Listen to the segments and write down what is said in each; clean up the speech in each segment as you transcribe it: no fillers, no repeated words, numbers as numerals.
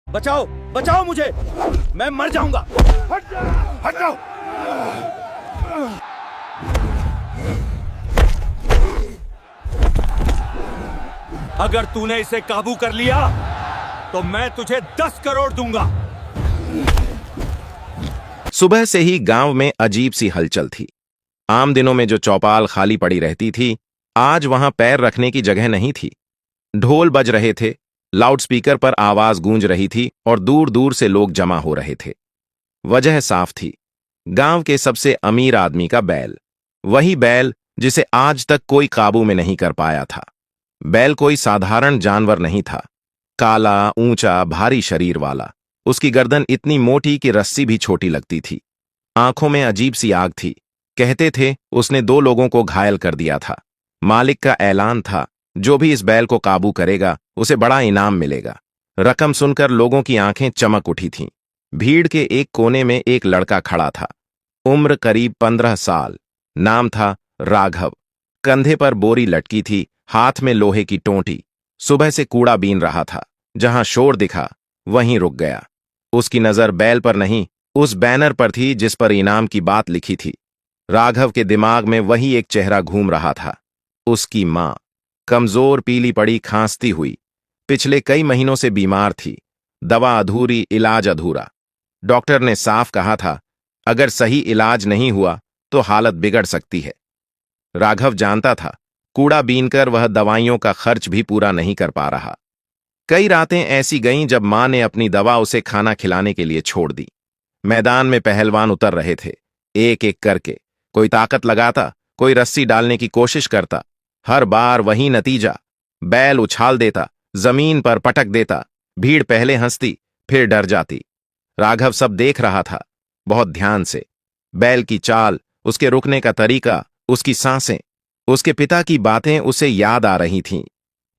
बचाओ, बचाओ मुझे, मैं मर जाऊंगा। हट जाओ, हट जाओ। अगर तूने इसे काबू कर लिया तो मैं तुझे 10 करोड़ दूंगा। सुबह से ही गांव में अजीब सी हलचल थी। आम दिनों में जो चौपाल खाली पड़ी रहती थी, आज वहां पैर रखने की जगह नहीं थी। ढोल बज रहे थे, लाउडस्पीकर पर आवाज गूंज रही थी और दूर दूर से लोग जमा हो रहे थे। वजह साफ थी, गांव के सबसे अमीर आदमी का बैल। वही बैल जिसे आज तक कोई काबू में नहीं कर पाया था। बैल कोई साधारण जानवर नहीं था। काला, ऊंचा, भारी शरीर वाला। उसकी गर्दन इतनी मोटी कि रस्सी भी छोटी लगती थी। आंखों में अजीब सी आग थी। कहते थे उसने 2 लोगों को घायल कर दिया था। मालिक का ऐलान था, जो भी इस बैल को काबू करेगा उसे बड़ा इनाम मिलेगा। रकम सुनकर लोगों की आंखें चमक उठी थीं। भीड़ के एक कोने में एक लड़का खड़ा था। उम्र करीब 15 साल। नाम था राघव। कंधे पर बोरी लटकी थी, हाथ में लोहे की टोंटी। सुबह से कूड़ा बीन रहा था। जहां शोर दिखा वहीं रुक गया। उसकी नजर बैल पर नहीं, उस बैनर पर थी जिस पर इनाम की बात लिखी थी। राघव के दिमाग में वही एक चेहरा घूम रहा था। उसकी मां, कमजोर, पीली पड़ी, खांसती हुई। पिछले कई महीनों से बीमार थी। दवा अधूरी, इलाज अधूरा। डॉक्टर ने साफ कहा था, अगर सही इलाज नहीं हुआ तो हालत बिगड़ सकती है। राघव जानता था, कूड़ा बीनकर वह दवाइयों का खर्च भी पूरा नहीं कर पा रहा। कई रातें ऐसी गईं जब मां ने अपनी दवा उसे खाना खिलाने के लिए छोड़ दी। मैदान में पहलवान उतर रहे थे, एक एक करके। कोई ताकत लगाता, कोई रस्सी डालने की कोशिश करता। हर बार वही नतीजा। बैल उछाल देता, जमीन पर पटक देता। भीड़ पहले हंसती, फिर डर जाती। राघव सब देख रहा था, बहुत ध्यान से। बैल की चाल, उसके रुकने का तरीका, उसकी सांसें। उसके पिता की बातें उसे याद आ रही थीं।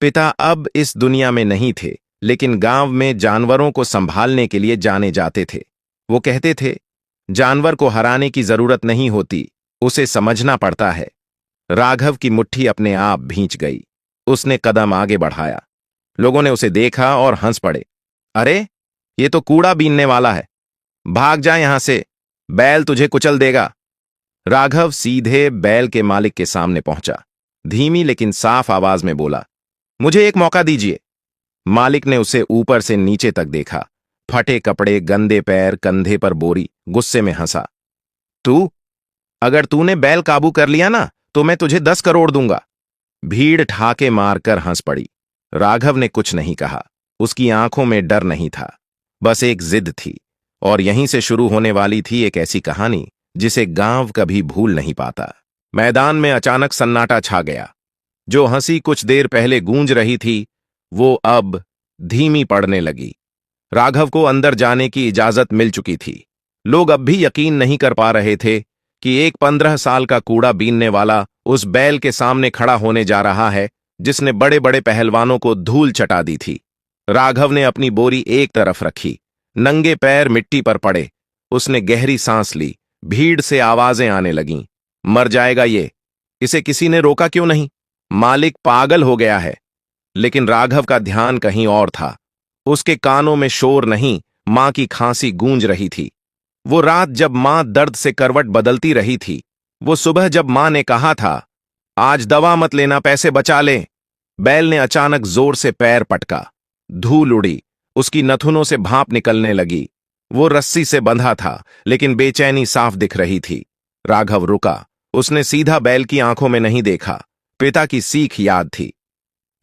पिता अब इस दुनिया में नहीं थे, लेकिन गांव में जानवरों को संभालने के लिए जाने जाते थे। वो कहते थे, जानवर को हराने की जरूरत नहीं होती, उसे समझना पड़ता है। राघव की मुट्ठी अपने आप भींच गई। उसने कदम आगे बढ़ाया। लोगों ने उसे देखा और हंस पड़े। अरे, ये तो कूड़ा बीनने वाला है, भाग जा यहां से, बैल तुझे कुचल देगा। राघव सीधे बैल के मालिक के सामने पहुंचा। धीमी लेकिन साफ आवाज में बोला, मुझे एक मौका दीजिए। मालिक ने उसे ऊपर से नीचे तक देखा। फटे कपड़े, गंदे पैर, कंधे पर बोरी। गुस्से में हंसा। अगर तूने बैल काबू कर लिया ना तो मैं तुझे 10 करोड़ दूंगा। भीड़ ठाके मारकर हंस पड़ी। राघव ने कुछ नहीं कहा। उसकी आंखों में डर नहीं था, बस एक जिद थी। और यहीं से शुरू होने वाली थी एक ऐसी कहानी जिसे गांव कभी भूल नहीं पाता। मैदान में अचानक सन्नाटा छा गया। जो हंसी कुछ देर पहले गूंज रही थी, वो अब धीमी पड़ने लगी। राघव को अंदर जाने की इजाजत मिल चुकी थी। लोग अब भी यकीन नहीं कर पा रहे थे कि एक 15 साल का कूड़ा बीनने वाला उस बैल के सामने खड़ा होने जा रहा है जिसने बड़े बड़े पहलवानों को धूल चटा दी थी। राघव ने अपनी बोरी एक तरफ रखी। नंगे पैर मिट्टी पर पड़े। उसने गहरी सांस ली। भीड़ से आवाजें आने लगीं। मर जाएगा ये, इसे किसी ने रोका क्यों नहीं? मालिक पागल हो गया है। लेकिन राघव का ध्यान कहीं और था। उसके कानों में शोर नहीं, मां की खांसी गूंज रही थी। वो रात जब मां दर्द से करवट बदलती रही थी, वो सुबह जब मां ने कहा था, आज दवा मत लेना, पैसे बचा ले। बैल ने अचानक जोर से पैर पटका। धूल उड़ी, उसकी नथुनों से भाप निकलने लगी। वो रस्सी से बंधा था, लेकिन बेचैनी साफ दिख रही थी। राघव रुका। उसने सीधा बैल की आंखों में नहीं देखा। पिता की सीख याद थी,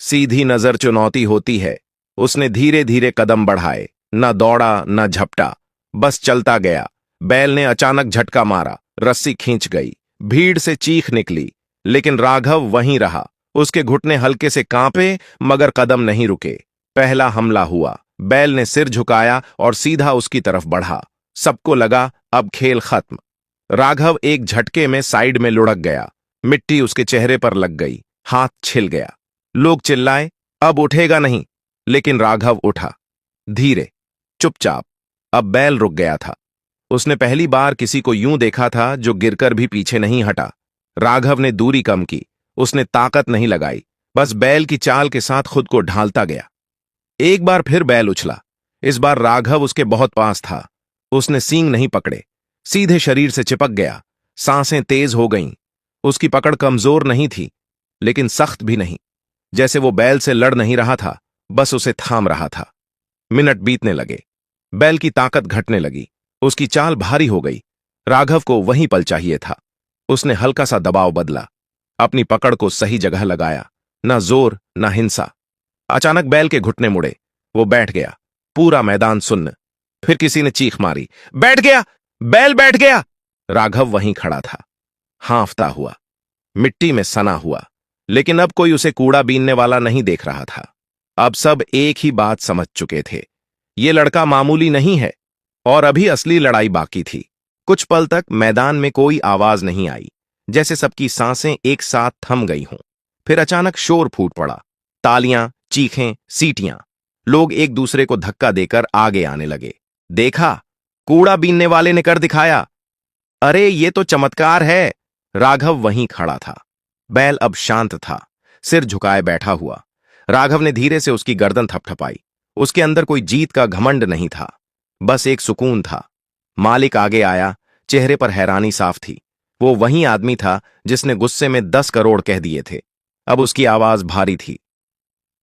सीधी नजर चुनौती होती है। उसने धीरे धीरे कदम बढ़ाए, न दौड़ा न झपटा, बस चलता गया। बैल ने अचानक झटका मारा, रस्सी खींच गई। भीड़ से चीख निकली, लेकिन राघव वहीं रहा। उसके घुटने हल्के से कांपे, मगर कदम नहीं रुके। पहला हमला हुआ। बैल ने सिर झुकाया और सीधा उसकी तरफ बढ़ा। सबको लगा अब खेल खत्म। राघव एक झटके में साइड में लुढ़क गया। मिट्टी उसके चेहरे पर लग गई, हाथ छिल गया। लोग चिल्लाए, अब उठेगा नहीं। लेकिन राघव उठा, धीरे, चुपचाप। अब बैल रुक गया था। उसने पहली बार किसी को यूं देखा था जो गिरकर भी पीछे नहीं हटा। राघव ने दूरी कम की। उसने ताकत नहीं लगाई, बस बैल की चाल के साथ खुद को ढालता गया। एक बार फिर बैल उछला, इस बार राघव उसके बहुत पास था। उसने सींग नहीं पकड़े, सीधे शरीर से चिपक गया। सांसें तेज हो गईं। उसकी पकड़ कमजोर नहीं थी, लेकिन सख्त भी नहीं। जैसे वो बैल से लड़ नहीं रहा था, बस उसे थाम रहा था। मिनट बीतने लगे। बैल की ताकत घटने लगी। उसकी चाल भारी हो गई। राघव को वहीं पल चाहिए था। उसने हल्का सा दबाव बदला, अपनी पकड़ को सही जगह लगाया। ना जोर, ना हिंसा। अचानक बैल के घुटने मुड़े। वो बैठ गया। पूरा मैदान सुन्न। फिर किसी ने चीख मारी, बैठ गया, बैल बैठ गया। राघव वहीं खड़ा था, हांफता हुआ, मिट्टी में सना हुआ। लेकिन अब कोई उसे कूड़ा बीनने वाला नहीं देख रहा था। अब सब एक ही बात समझ चुके थे, ये लड़का मामूली नहीं है। और अभी असली लड़ाई बाकी थी। कुछ पल तक मैदान में कोई आवाज नहीं आई, जैसे सबकी सांसें एक साथ थम गई हों। फिर अचानक शोर फूट पड़ा। तालियां, चीखें, सीटियां। लोग एक दूसरे को धक्का देकर आगे आने लगे। देखा, कूड़ा बीनने वाले ने कर दिखाया। अरे ये तो चमत्कार है। राघव वहीं खड़ा था। बैल अब शांत था, सिर झुकाए बैठा हुआ। राघव ने धीरे से उसकी गर्दन थपथपाई। उसके अंदर कोई जीत का घमंड नहीं था, बस एक सुकून था। मालिक आगे आया, चेहरे पर हैरानी साफ थी। वो वही आदमी था जिसने गुस्से में 10 करोड़ कह दिए थे। अब उसकी आवाज भारी थी।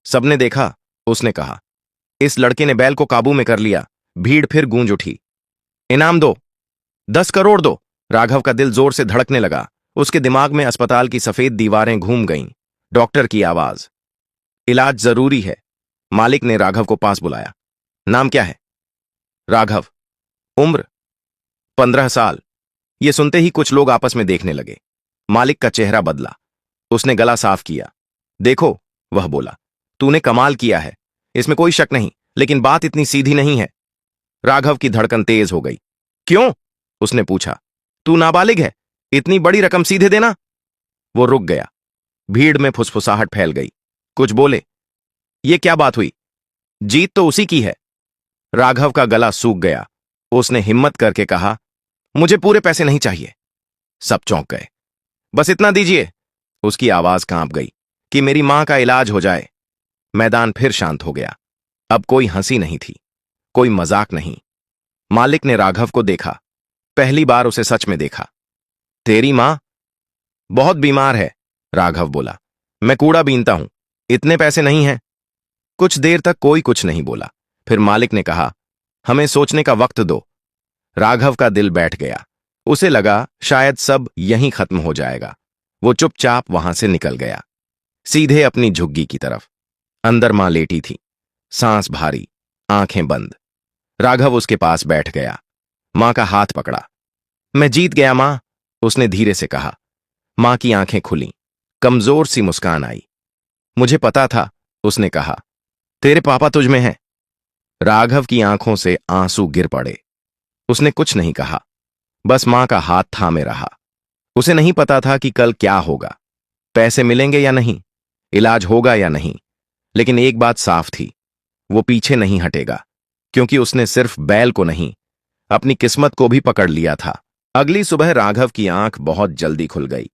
सबने देखा, उसने कहा। इस लड़के ने बैल को काबू में कर लिया। भीड़ फिर गूंज उठी। इनाम दो, 10 करोड़ दो। राघव का दिल जोर से धड़कने लगा। उसके दिमाग में अस्पताल की सफेद दीवारें घूम गईं। डॉक्टर की आवाज, इलाज जरूरी है। मालिक ने राघव को पास बुलाया। नाम क्या है? राघव। उम्र? 15 साल। ये सुनते ही कुछ लोग आपस में देखने लगे। मालिक का चेहरा बदला। उसने गला साफ किया। देखो, वह बोला, तूने कमाल किया है, इसमें कोई शक नहीं, लेकिन बात इतनी सीधी नहीं है। राघव की धड़कन तेज हो गई। क्यों? उसने पूछा। तू नाबालिग है, इतनी बड़ी रकम सीधे देना? वो रुक गया। भीड़ में फुसफुसाहट फैल गई। कुछ बोले, ये क्या बात हुई? जीत तो उसी की है। राघव का गला सूख गया। उसने हिम्मत करके कहा, मुझे पूरे पैसे नहीं चाहिए। सब चौंक गए। बस इतना दीजिए। उसकी आवाज कांप गई, कि मेरी मां का इलाज हो जाए। मैदान फिर शांत हो गया। अब कोई हंसी नहीं थी, कोई मजाक नहीं। मालिक ने राघव को देखा। पहली बार उसे सच में देखा। तेरी मां बहुत बीमार है, राघव बोला। मैं कूड़ा बीनता हूं, इतने पैसे नहीं हैं। कुछ देर तक कोई कुछ नहीं बोला। फिर मालिक ने कहा, हमें सोचने का वक्त दो। राघव का दिल बैठ गया। उसे लगा शायद सब यहीं खत्म हो जाएगा। वो चुपचाप वहां से निकल गया, सीधे अपनी झुग्गी की तरफ। अंदर मां लेटी थी, सांस भारी, आंखें बंद। राघव उसके पास बैठ गया। मां का हाथ पकड़ा। मैं जीत गया मां, उसने धीरे से कहा। मां की आंखें खुलीं, कमजोर सी मुस्कान आई। मुझे पता था, उसने कहा। तेरे पापा तुझ में हैं। राघव की आंखों से आंसू गिर पड़े। उसने कुछ नहीं कहा, बस मां का हाथ थामे रहा। उसे नहीं पता था कि कल क्या होगा, पैसे मिलेंगे या नहीं, इलाज होगा या नहीं। लेकिन एक बात साफ थी, वो पीछे नहीं हटेगा, क्योंकि उसने सिर्फ बैल को नहीं, अपनी किस्मत को भी पकड़ लिया था। अगली सुबह राघव की आंख बहुत जल्दी खुल गई।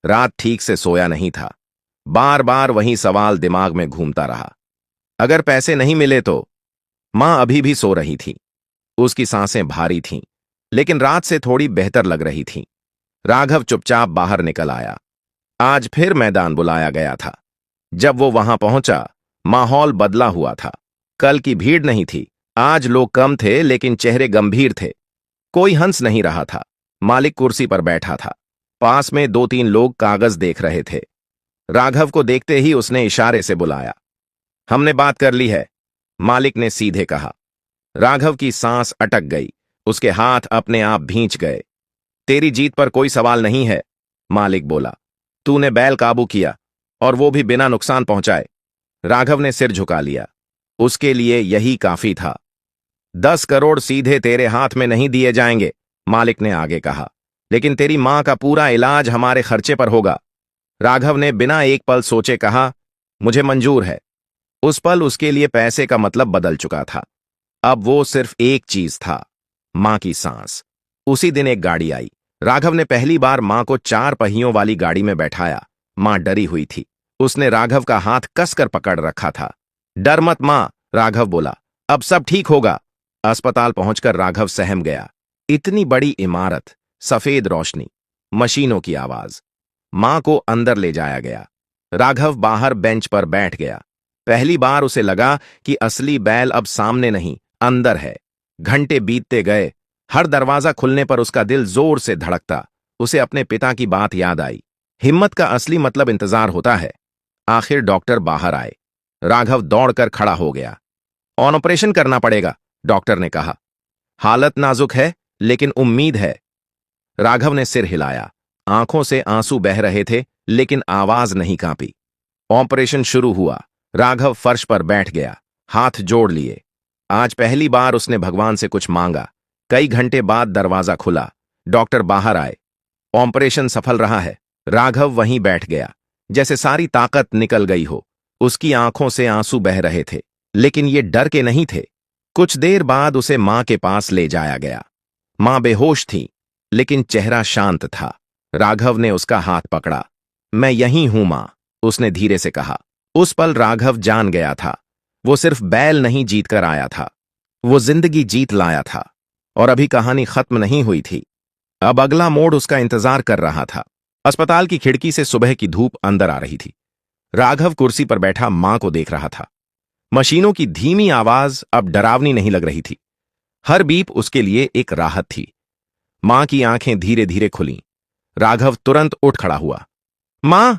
रात ठीक से सोया नहीं था। बार बार वही सवाल दिमाग में घूमता रहा। अगर पैसे नहीं मिले तो? मां अभी भी सो रही थी। उसकी सांसें भारी थीं, लेकिन रात से थोड़ी बेहतर लग रही थीं। राघव चुपचाप बाहर निकल आया। आज फिर मैदान बुलाया गया था। जब वो वहां पहुंचा, माहौल बदला हुआ था। कल की भीड़ नहीं थी। आज लोग कम थे, लेकिन चेहरे गंभीर थे। कोई हंस नहीं रहा था। मालिक कुर्सी पर बैठा था। पास में 2-3 लोग कागज देख रहे थे। राघव को देखते ही उसने इशारे से बुलाया। हमने बात कर ली है, मालिक ने सीधे कहा। राघव की सांस अटक गई। उसके हाथ अपने आप भींच गए। तेरी जीत पर कोई सवाल नहीं है, मालिक बोला। तूने बैल काबू किया, और वो भी बिना नुकसान पहुंचाए। राघव ने सिर झुका लिया। उसके लिए यही काफी था। 10 करोड़ सीधे तेरे हाथ में नहीं दिए जाएंगे, मालिक ने आगे कहा, लेकिन तेरी मां का पूरा इलाज हमारे खर्चे पर होगा। राघव ने बिना एक पल सोचे कहा, मुझे मंजूर है। उस पल उसके लिए पैसे का मतलब बदल चुका था। अब वो सिर्फ एक चीज था, मां की सांस। उसी दिन एक गाड़ी आई। राघव ने पहली बार मां को 4 पहियों वाली गाड़ी में बैठाया। मां डरी हुई थी। उसने राघव का हाथ कसकर पकड़ रखा था। डर मत मां, राघव बोला। अब सब ठीक होगा। अस्पताल पहुंचकर राघव सहम गया। इतनी बड़ी इमारत, सफेद रोशनी, मशीनों की आवाज। मां को अंदर ले जाया गया। राघव बाहर बेंच पर बैठ गया। पहली बार उसे लगा कि असली बैल अब सामने नहीं, अंदर है। घंटे बीतते गए। हर दरवाजा खुलने पर उसका दिल जोर से धड़कता। उसे अपने पिता की बात याद आई। हिम्मत का असली मतलब इंतजार होता है। आखिर डॉक्टर बाहर आए। राघव दौड़कर खड़ा हो गया। ऑपरेशन करना पड़ेगा, डॉक्टर ने कहा। हालत नाजुक है, लेकिन उम्मीद है। राघव ने सिर हिलाया। आंखों से आंसू बह रहे थे, लेकिन आवाज नहीं कांपी। ऑपरेशन शुरू हुआ। राघव फर्श पर बैठ गया, हाथ जोड़ लिए। आज पहली बार उसने भगवान से कुछ मांगा। कई घंटे बाद दरवाजा खुला। डॉक्टर बाहर आए। ऑपरेशन सफल रहा है। राघव वहीं बैठ गया, जैसे सारी ताकत निकल गई हो। उसकी आंखों से आंसू बह रहे थे, लेकिन ये डर के नहीं थे। कुछ देर बाद उसे मां के पास ले जाया गया। मां बेहोश थी, लेकिन चेहरा शांत था। राघव ने उसका हाथ पकड़ा। मैं यहीं हूं मां, उसने धीरे से कहा। उस पल राघव जान गया था, वो सिर्फ बैल नहीं जीत कर आया था, वो जिंदगी जीत लाया था। और अभी कहानी खत्म नहीं हुई थी। अब अगला मोड़ उसका इंतजार कर रहा था। अस्पताल की खिड़की से सुबह की धूप अंदर आ रही थी। राघव कुर्सी पर बैठा मां को देख रहा था। मशीनों की धीमी आवाज अब डरावनी नहीं लग रही थी। हर बीप उसके लिए एक राहत थी। मां की आंखें धीरे धीरे खुलीं। राघव तुरंत उठ खड़ा हुआ। मां!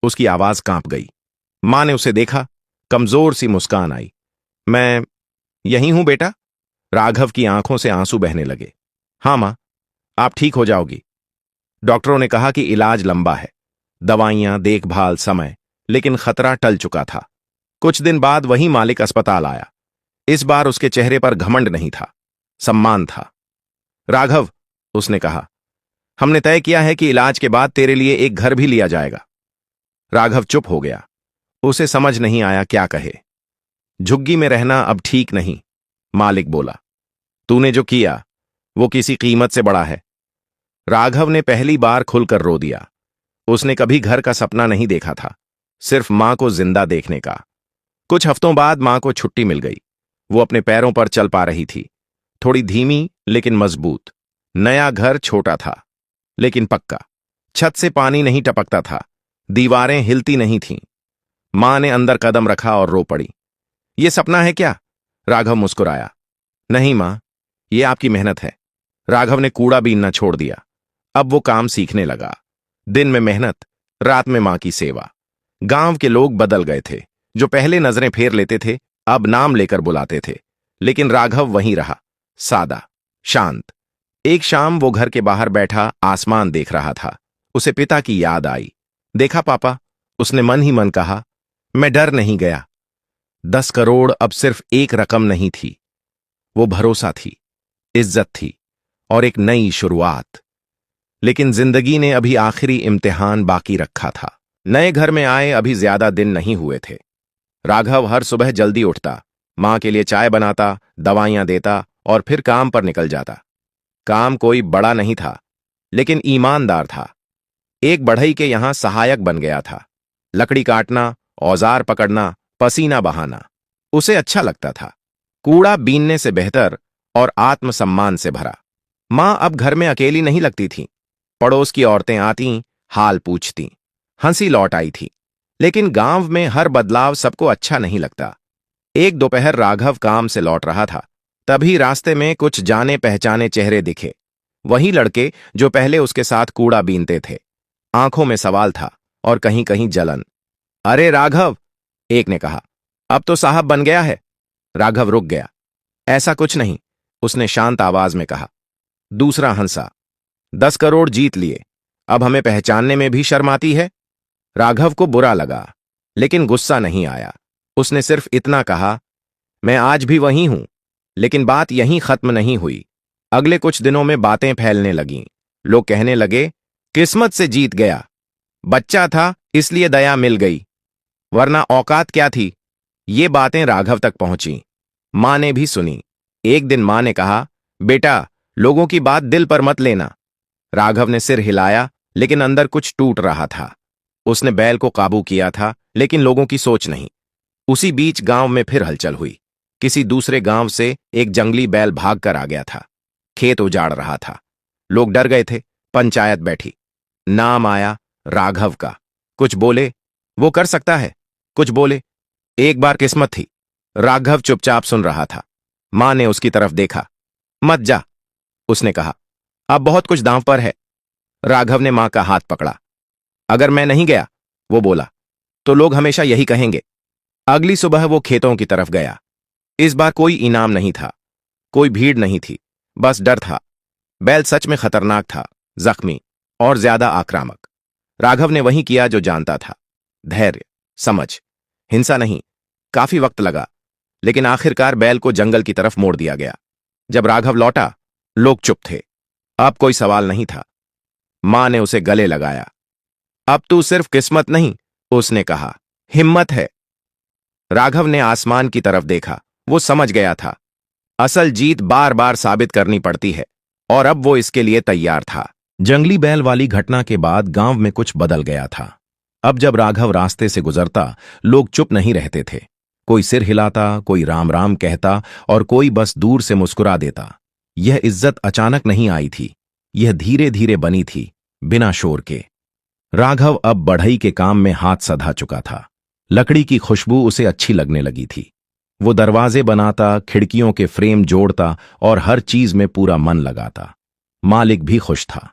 उसकी आवाज कांप गई। मां ने उसे देखा। कमजोर सी मुस्कान आई। मैं यहीं हूं बेटा। राघव की आंखों से आंसू बहने लगे। हां मां, आप ठीक हो जाओगी। डॉक्टरों ने कहा कि इलाज लंबा है, दवाइयां, देखभाल, समय, लेकिन खतरा टल चुका था। कुछ दिन बाद वही मालिक अस्पताल आया। इस बार उसके चेहरे पर घमंड नहीं था, सम्मान था। राघव, उसने कहा, हमने तय किया है कि इलाज के बाद तेरे लिए एक घर भी लिया जाएगा। राघव चुप हो गया। उसे समझ नहीं आया क्या कहे। झुग्गी में रहना अब ठीक नहीं, मालिक बोला। तूने जो किया वो किसी कीमत से बड़ा है। राघव ने पहली बार खुलकर रो दिया। उसने कभी घर का सपना नहीं देखा था, सिर्फ मां को जिंदा देखने का। कुछ हफ्तों बाद मां को छुट्टी मिल गई। वो अपने पैरों पर चल पा रही थी, थोड़ी धीमी लेकिन मजबूत। नया घर छोटा था, लेकिन पक्का। छत से पानी नहीं टपकता था, दीवारें हिलती नहीं थीं। मां ने अंदर कदम रखा और रो पड़ी। ये सपना है क्या? राघव मुस्कुराया। नहीं मां, ये आपकी मेहनत है। राघव ने कूड़ा बीनना छोड़ दिया। अब वो काम सीखने लगा। दिन में मेहनत, रात में मां की सेवा। गांव के लोग बदल गए थे। जो पहले नजरें फेर लेते थे, अब नाम लेकर बुलाते थे। लेकिन राघव वहीं रहा, सादा, शांत। एक शाम वो घर के बाहर बैठा आसमान देख रहा था। उसे पिता की याद आई। देखा पापा, उसने मन ही मन कहा। मैं डर नहीं गया। 10 करोड़ अब सिर्फ एक रकम नहीं थी, वो भरोसा थी, इज्जत थी और एक नई शुरुआत। लेकिन जिंदगी ने अभी आखिरी इम्तिहान बाकी रखा था। नए घर में आए अभी ज्यादा दिन नहीं हुए थे। राघव हर सुबह जल्दी उठता, मां के लिए चाय बनाता, दवाइयां देता और फिर काम पर निकल जाता। काम कोई बड़ा नहीं था, लेकिन ईमानदार था। एक बढ़ई के यहां सहायक बन गया था। लकड़ी काटना, औजार पकड़ना, पसीना बहाना उसे अच्छा लगता था। कूड़ा बीनने से बेहतर और आत्मसम्मान से भरा। मां अब घर में अकेली नहीं लगती थी। पड़ोस की औरतें आती, हाल पूछती, हंसी लौट आई थी। लेकिन गांव में हर बदलाव सबको अच्छा नहीं लगता। एक दोपहर राघव काम से लौट रहा था, तभी रास्ते में कुछ जाने पहचाने चेहरे दिखे। वही लड़के जो पहले उसके साथ कूड़ा बीनते थे। आंखों में सवाल था और कहीं कहीं जलन। अरे राघव, एक ने कहा, अब तो साहब बन गया है। राघव रुक गया। ऐसा कुछ नहीं, उसने शांत आवाज में कहा। दूसरा हंसा। 10 करोड़ जीत लिए, अब हमें पहचानने में भी शर्म आती है। राघव को बुरा लगा, लेकिन गुस्सा नहीं आया। उसने सिर्फ इतना कहा, मैं आज भी वहीं हूं। लेकिन बात यहीं खत्म नहीं हुई। अगले कुछ दिनों में बातें फैलने लगीं। लोग कहने लगे, किस्मत से जीत गया, बच्चा था इसलिए दया मिल गई, वरना औकात क्या थी। ये बातें राघव तक पहुंची। मां ने भी सुनी। एक दिन मां ने कहा, बेटा, लोगों की बात दिल पर मत लेना। राघव ने सिर हिलाया, लेकिन अंदर कुछ टूट रहा था। उसने बैल को काबू किया था, लेकिन लोगों की सोच नहीं। उसी बीच गांव में फिर हलचल हुई। किसी दूसरे गांव से एक जंगली बैल भागकर आ गया था। खेत उजाड़ रहा था। लोग डर गए थे। पंचायत बैठी। नाम आया राघव का। कुछ बोले वो कर सकता है, कुछ बोले एक बार किस्मत थी। राघव चुपचाप सुन रहा था। मां ने उसकी तरफ देखा। मत जा, उसने कहा, अब बहुत कुछ दांव पर है। राघव ने मां का हाथ पकड़ा। अगर मैं नहीं गया, वो बोला, तो लोग हमेशा यही कहेंगे। अगली सुबह वो खेतों की तरफ गया। इस बार कोई इनाम नहीं था, कोई भीड़ नहीं थी, बस डर था। बैल सच में खतरनाक था, जख्मी और ज्यादा आक्रामक। राघव ने वही किया जो जानता था। धैर्य, समझ, हिंसा नहीं। काफी वक्त लगा, लेकिन आखिरकार बैल को जंगल की तरफ मोड़ दिया गया। जब राघव लौटा, लोग चुप थे। अब कोई सवाल नहीं था। मां ने उसे गले लगाया। अब तू सिर्फ किस्मत नहीं, उसने कहा, हिम्मत है। राघव ने आसमान की तरफ देखा। वो समझ गया था, असल जीत बार बार साबित करनी पड़ती है, और अब वो इसके लिए तैयार था। जंगली बैल वाली घटना के बाद गांव में कुछ बदल गया था। अब जब राघव रास्ते से गुजरता, लोग चुप नहीं रहते थे। कोई सिर हिलाता, कोई राम राम कहता और कोई बस दूर से मुस्कुरा देता। यह इज्जत अचानक नहीं आई थी, यह धीरे धीरे बनी थी, बिना शोर के। राघव अब बढ़ई के काम में हाथ सधा चुका था। लकड़ी की खुशबू उसे अच्छी लगने लगी थी। वो दरवाजे बनाता, खिड़कियों के फ्रेम जोड़ता और हर चीज में पूरा मन लगाता। मालिक भी खुश था।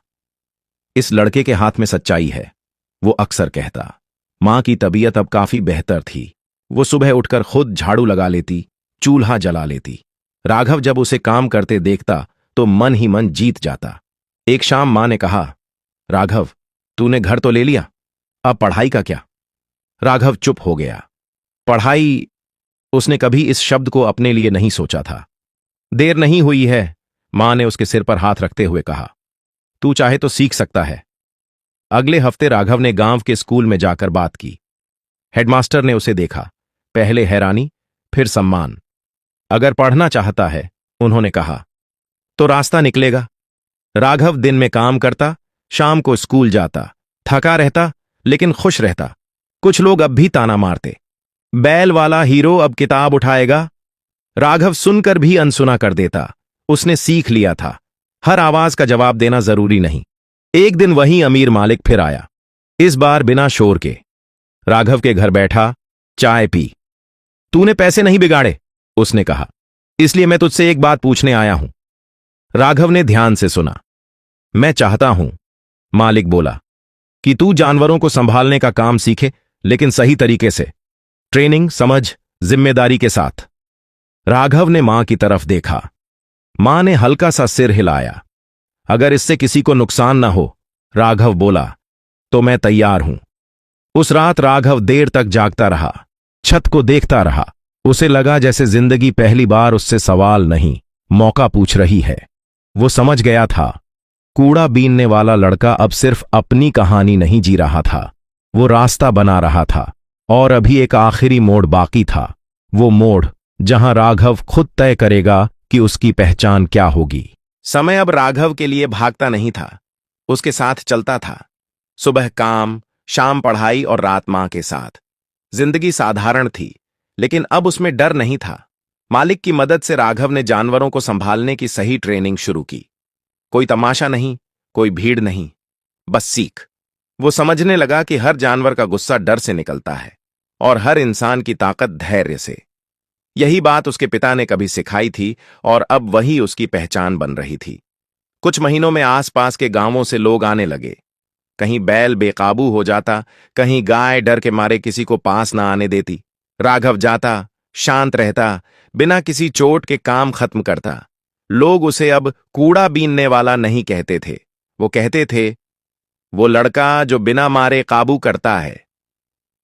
इस लड़के के हाथ में सच्चाई है, वो अक्सर कहता। मां की तबीयत अब काफी बेहतर थी। वो सुबह उठकर खुद झाड़ू लगा लेती, चूल्हा जला लेती। राघव जब उसे काम करते देखता तो मन ही मन जीत जाता। एक शाम मां ने कहा, राघव, तूने घर तो ले लिया, अब पढ़ाई का क्या? राघव चुप हो गया। पढ़ाई? उसने कभी इस शब्द को अपने लिए नहीं सोचा था। देर नहीं हुई है, मां ने उसके सिर पर हाथ रखते हुए कहा। तू चाहे तो सीख सकता है। अगले हफ्ते राघव ने गांव के स्कूल में जाकर बात की। हेडमास्टर ने उसे देखा। पहले हैरानी, फिर सम्मान। अगर पढ़ना चाहता है, उन्होंने कहा, तो रास्ता निकलेगा। राघव दिन में काम करता, शाम को स्कूल जाता, थका रहता लेकिन खुश रहता। कुछ लोग अब भी ताना मारते, बैल वाला हीरो अब किताब उठाएगा। राघव सुनकर भी अनसुना कर देता। उसने सीख लिया था, हर आवाज का जवाब देना जरूरी नहीं। एक दिन वही अमीर मालिक फिर आया, इस बार बिना शोर के। राघव के घर बैठा, चाय पी। तूने पैसे नहीं बिगाड़े, उसने कहा, इसलिए मैं तुझसे एक बात पूछने आया हूं। राघव ने ध्यान से सुना। मैं चाहता हूं, मालिक बोला, कि तू जानवरों को संभालने का काम सीखे, लेकिन सही तरीके से। ट्रेनिंग, समझ, जिम्मेदारी के साथ। राघव ने मां की तरफ देखा। मां ने हल्का सा सिर हिलाया। अगर इससे किसी को नुकसान ना हो, राघव बोला, तो मैं तैयार हूं। उस रात राघव देर तक जागता रहा, छत को देखता रहा। उसे लगा जैसे जिंदगी पहली बार उससे सवाल नहीं, मौका पूछ रही है। वो समझ गया था, कूड़ा बीनने वाला लड़का अब सिर्फ अपनी कहानी नहीं जी रहा था, वो रास्ता बना रहा था। और अभी एक आखिरी मोड़ बाकी था, वो मोड़ जहां राघव खुद तय करेगा कि उसकी पहचान क्या होगी। समय अब राघव के लिए भागता नहीं था, उसके साथ चलता था। सुबह काम, शाम पढ़ाई और रात मां के साथ। जिंदगी साधारण थी, लेकिन अब उसमें डर नहीं था। मालिक की मदद से राघव ने जानवरों को संभालने की सही ट्रेनिंग शुरू की। कोई तमाशा नहीं, कोई भीड़ नहीं, बस सीख। वो समझने लगा कि हर जानवर का गुस्सा डर से निकलता है और हर इंसान की ताकत धैर्य से। यही बात उसके पिता ने कभी सिखाई थी और अब वही उसकी पहचान बन रही थी। कुछ महीनों में आसपास के गांवों से लोग आने लगे। कहीं बैल बेकाबू हो जाता, कहीं गाय डर के मारे किसी को पास ना आने देती। राघव जाता, शांत रहता, बिना किसी चोट के काम खत्म करता। लोग उसे अब कूड़ा बीनने वाला नहीं कहते थे, वो कहते थे, वो लड़का जो बिना मारे काबू करता है।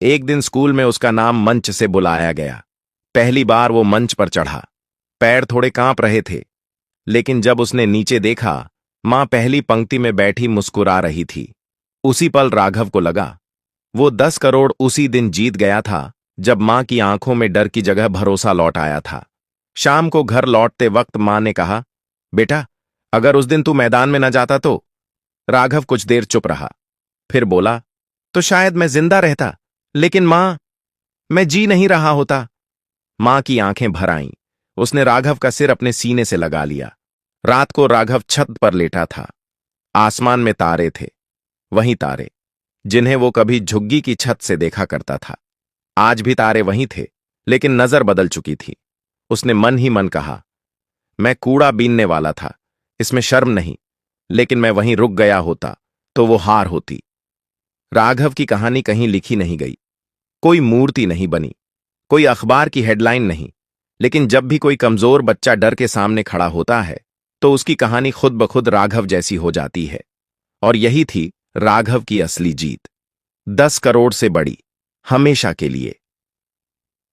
एक दिन स्कूल में उसका नाम मंच से बुलाया गया। पहली बार वो मंच पर चढ़ा। पैर थोड़े कांप रहे थे, लेकिन जब उसने नीचे देखा, मां पहली पंक्ति में बैठी मुस्कुरा रही थी। उसी पल राघव को लगा, वो 10 करोड़ उसी दिन जीत गया था जब मां की आंखों में डर की जगह भरोसा लौट आया था। शाम को घर लौटते वक्त मां ने कहा, बेटा, अगर उस दिन तू मैदान में न जाता तो। राघव कुछ देर चुप रहा, फिर बोला, तो शायद मैं जिंदा रहता, लेकिन मां, मैं जी नहीं रहा होता। मां की आंखें भर आईं, उसने राघव का सिर अपने सीने से लगा लिया। रात को राघव छत पर लेटा था। आसमान में तारे थे, वही तारे जिन्हें वो कभी झुग्गी की छत से देखा करता था। आज भी तारे वहीं थे, लेकिन नजर बदल चुकी थी। उसने मन ही मन कहा, मैं कूड़ा बीनने वाला था, इसमें शर्म नहीं, लेकिन मैं वहीं रुक गया होता तो वो हार होती। राघव की कहानी कहीं लिखी नहीं गई, कोई मूर्ति नहीं बनी, कोई अखबार की हेडलाइन नहीं, लेकिन जब भी कोई कमजोर बच्चा डर के सामने खड़ा होता है तो उसकी कहानी खुद ब खुद राघव जैसी हो जाती है। और यही थी राघव की असली जीत, 10 करोड़ से बड़ी, हमेशा के लिए।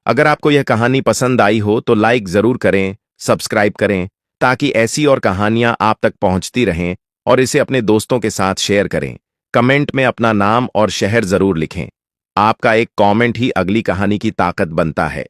अगर आपको यह कहानी पसंद आई हो तो लाइक जरूर करें, सब्सक्राइब करें, ताकि ऐसी और कहानियां आप तक पहुंचती रहें, और इसे अपने दोस्तों के साथ शेयर करें। कमेंट में अपना नाम और शहर जरूर लिखें। आपका एक कमेंट ही अगली कहानी की ताकत बनता है।